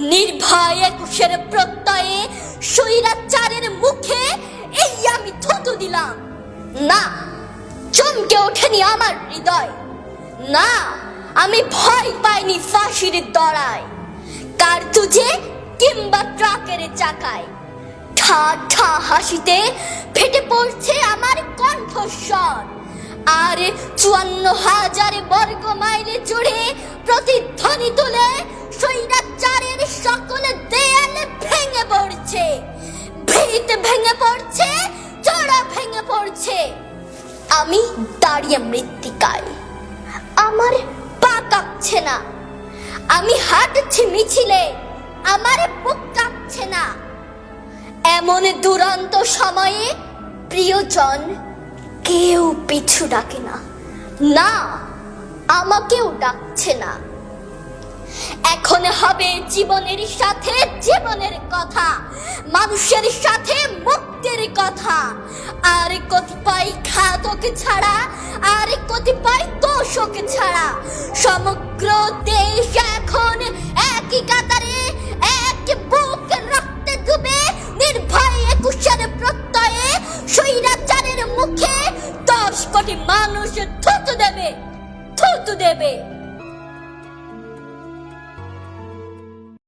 নির্ভয় একুশের প্রত্যয়ে স্বৈরাচারের মুখে এই আমি থুতু দিলাম। না, চমকে ওঠেনি আমার হৃদয়। না, আমি ভয় পাইনি ফাঁসির দড়ায়, কার্তুজে কিংবা ট্রাকের চাকায়। ঠা ঠা হাসিতে ফেটে পড়ছে আমার কণ্ঠস্বর, আর ৫৪,০০০ বর্গ মাইলে জুড়ে প্রতিধ্বনি তুলে স্বৈরাচারের সকল দেয়াল ভেঙে পড়ছে, ভিত ভেঙে পড়ছে, চড়া ভেঙে পড়ছে। আমি দাঁড়িয়ে মৃত্তিকায়, আমার পা কাঁপছে না। আমি হাঁটছি মিছিলে, আমার বুক কাঁপছে না। এমন দুরন্ত সময়ে প্রিয়জন কেউ পিছু ডাকে না, না আমাকেও ডাকছে না। এখন হবে জীবনের সাথে জীবনের কথা, মানুষের সাথে মুক্তির কথা। আর কতিপয় ঘাতক ছাড়া, আর কতিপয় দোষক ছাড়া সমগ্র দেশ এখন একই কাতারে, এক বুক রক্তে ডুবে নির্ভয় একুশের প্রত্যয়ে স্বৈরাচারের মুখে ১০ কোটি মানুষ থুতু দেবে, থুতু দেবে।